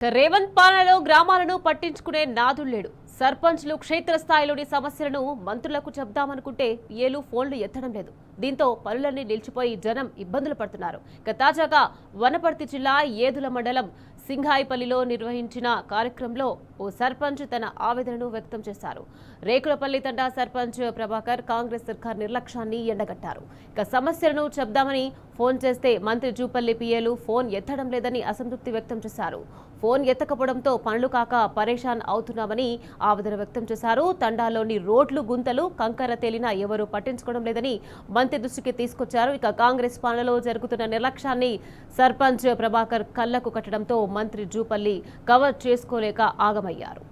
రేవంత్ పాలనలో గ్రామాలను పట్టించుకునే నాదుళ్లేడు. సర్పంచ్లు క్షేత్రస్థాయిలోని సమస్యలను మంత్రులకు చెప్దామనుకుంటే ఏలు ఫోన్లు ఎత్తడం లేదు. దీంతో పనులన్నీ నిలిచిపోయి జనం ఇబ్బందులు పడుతున్నారు. తాజాగా వనపర్తి జిల్లా ఏదుల మండలం సింగాయిపల్లిలో నిర్వహించిన కార్యక్రమంలో ఓ సర్పంచ్ తన ఆవేదనను వ్యక్తం చేశారు. రేకులపల్లి తండా సర్పంచ్ ప్రభాకర్ కాంగ్రెస్ సర్కార్ నిర్లక్ష్యాన్ని ఎండగట్టారు. సమస్యలను చెప్దామని ఫోన్ చేస్తే మంత్రి జూపల్లి పిఏలు ఫోన్ ఎత్తడం లేదని అసంతృప్తి వ్యక్తం చేశారు. ఫోన్ ఎత్తకపోవడంతో పనులు కాక పరేషాన్ అవుతున్నామని ఆవేదన వ్యక్తం చేశారు. తండాలోని రోడ్లు గుంతలు కంకర తేలినా ఎవరూ పట్టించుకోవడం లేదని మంత్రి దృష్టికి తీసుకొచ్చారు. కాంగ్రెస్ పాలనలో జరుగుతున్న నిర్లక్ష్యాన్ని సర్పంచ్ ప్రభాకర్ కళ్లకు కట్టడంతో మంత్రి జూపల్లి కవర్ చేసుకోలేక ఆగమయ్యారు.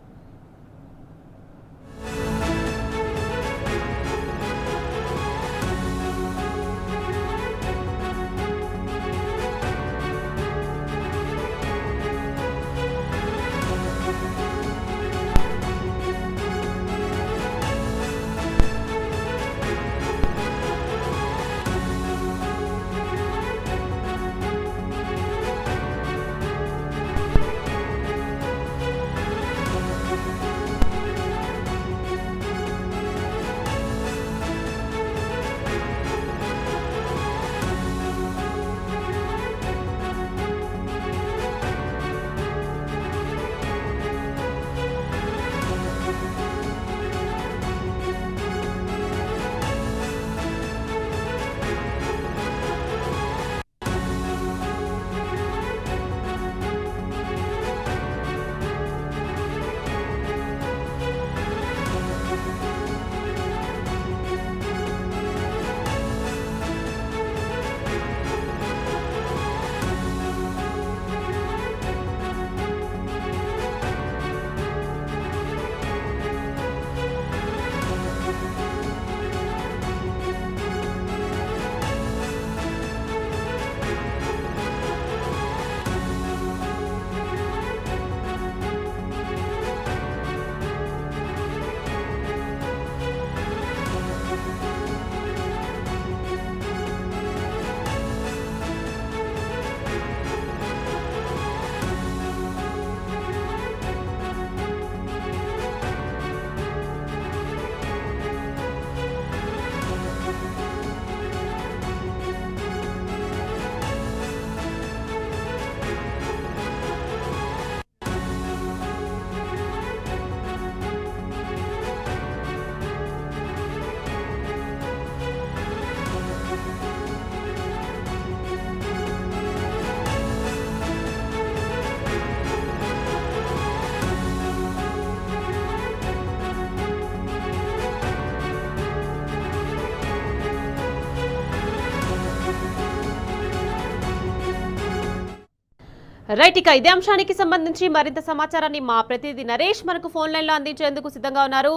రైట్, ఇదే అంశానికి సంబంధించి మరింత సమాచారాన్ని మా ప్రతినిధి నరేష్ మనకు ఫోన్ లైన్ లో అందించేందుకు సిద్ధంగా ఉన్నారు.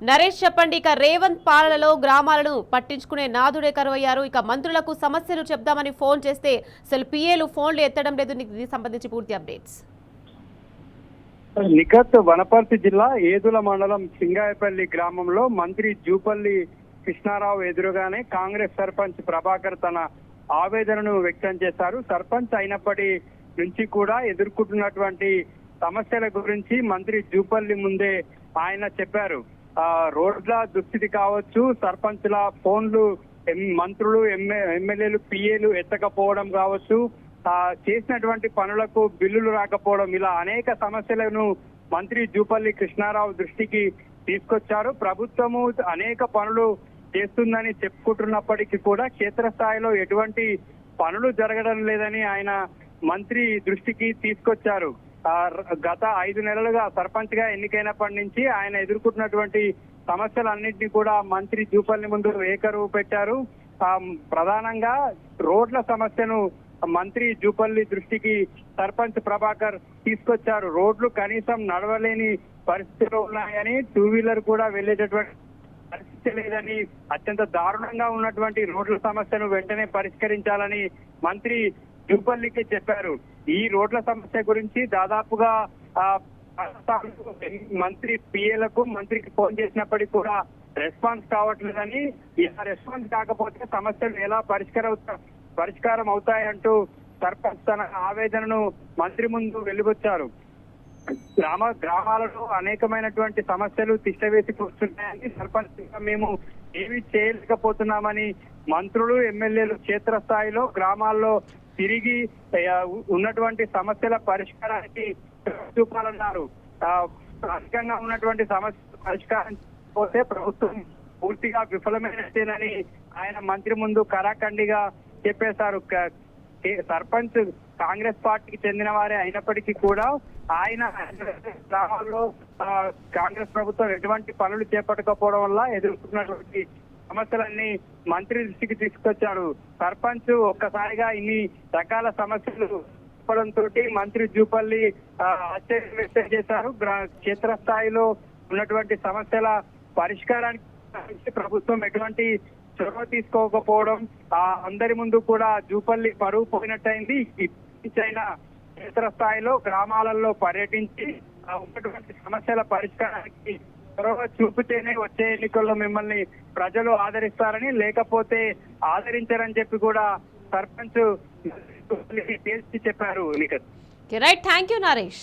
నరేష్, చెప్పండి. రేవంత్ పాలనలో గ్రామాలను పట్టించుకునే నాదుడే కరువయ్యారు. మంత్రులకు సమస్యలు చెప్దామని ఫోన్ చేస్తే అసలు పిఏలు ఫోన్లు ఎత్తడం లేదు. దీనికి సంబంధించి పూర్తి అప్డేట్స్. నిఖత్ వనపర్తి జిల్లా ఏదుల మండలం సింగాయపల్లి గ్రామంలో మంత్రి జూపల్లి కృష్ణారావు ఎదురుగానే కాంగ్రెస్ సర్పంచ్ ప్రభాకర్ తన ఆవేదనను వ్యక్తం చేశారు. సర్పంచ్ అయినప్పటి నుంచి కూడా ఎదుర్కొంటున్నటువంటి సమస్యల గురించి మంత్రి జూపల్లి ముందే ఆయన చెప్పారు. రోడ్ల దుస్థితి కావచ్చు, సర్పంచ్ల ఫోన్లు మంత్రులు ఎమ్మెల్యేలు పిఏలు ఎత్తకపోవడం కావచ్చు, చేసినటువంటి పనులకు బిల్లులు రాకపోవడం, ఇలా అనేక సమస్యలను మంత్రి జూపల్లి కృష్ణారావు దృష్టికి తీసుకొచ్చారు. ప్రభుత్వము అనేక పనులు చేస్తుందని చెప్పుకుంటున్నప్పటికీ కూడా క్షేత్రస్థాయిలో ఎటువంటి పనులు జరగడం లేదని ఆయన మంత్రి దృష్టికి తీసుకొచ్చారు. గత 5 నెలలుగా సర్పంచ్ గా ఎన్నికైనప్పటి నుంచి ఆయన ఎదుర్కొంటున్నటువంటి సమస్యలన్నింటినీ కూడా మంత్రి జూపల్లి ముందు ఏకరువు పెట్టారు. ప్రధానంగా రోడ్ల సమస్యను మంత్రి జూపల్లి దృష్టికి సర్పంచ్ ప్రభాకర్ తీసుకొచ్చారు. రోడ్లు కనీసం నడవలేని పరిస్థితిలో ఉన్నాయని, 2 వీలర్ కూడా వెళ్లేటటువంటి పరిస్థితి లేదని, అత్యంత దారుణంగా ఉన్నటువంటి రోడ్ల సమస్యను వెంటనే పరిష్కరించాలని మంత్రి జూపల్లికి చెప్పారు. ఈ రోడ్ల సమస్య గురించి దాదాపుగా మంత్రి పిఏలకు మంత్రికి ఫోన్ చేసినప్పటికీ కూడా రెస్పాన్స్ కావట్లేదని, రెస్పాన్స్ కాకపోతే సమస్యలు ఎలా పరిష్కారం అవుతాయంటూ సర్పంచ్ తన ఆవేదనను మంత్రి ముందు వెలువచ్చారు. గ్రామాలలో అనేకమైనటువంటి సమస్యలు తిష్టవేసి కూర్చున్నాయని సర్పంచ్ మేము ఏమీ చేయలేకపోతున్నామని మంత్రులు ఎమ్మెల్యేలు క్షేత్రస్థాయిలో గ్రామాల్లో తిరిగి ఉన్నటువంటి సమస్యల పరిష్కారానికి చూపాలన్నారు. అధికంగా ఉన్నటువంటి సమస్యల పరిష్కారం పోతే ప్రభుత్వం పూర్తిగా విఫలమైనదేనని ఆయన మంత్రి ముందు కరాఖండిగా చెప్పేశారు. సర్పంచ్ కాంగ్రెస్ పార్టీకి చెందిన వారే అయినప్పటికీ కూడా ఆయన గ్రామాల్లో కాంగ్రెస్ ప్రభుత్వం ఎటువంటి పనులు చేపట్టకపోవడం వల్ల ఎదుర్కొన్నటువంటి సమస్యలన్నీ మంత్రి దృష్టికి తీసుకొచ్చారు. సర్పంచ్ ఒక్కసారిగా ఇన్ని రకాల సమస్యలు చెప్పడంతో మంత్రి జూపల్లి ఆశ్చర్యం వ్యక్తం చేశారు. క్షేత్రస్థాయిలో ఉన్నటువంటి సమస్యల పరిష్కారానికి ప్రభుత్వం ఎటువంటి చొరవ తీసుకోకపోవడం అందరి ముందు కూడా జూపల్లి పరువు పోయినట్టయింది. ఇచ్చైనా క్షేత్రస్థాయిలో గ్రామాలలో పర్యటించి ఉన్నటువంటి సమస్యల పరిష్కారానికి చొరవ చూపితేనే వచ్చే ఎన్నికల్లో మిమ్మల్ని ప్రజలు ఆదరిస్తారని, లేకపోతే ఆదరించారని చెప్పి కూడా సర్పంచ్ తేల్చి చెప్పారు. Right, thank you Naresh.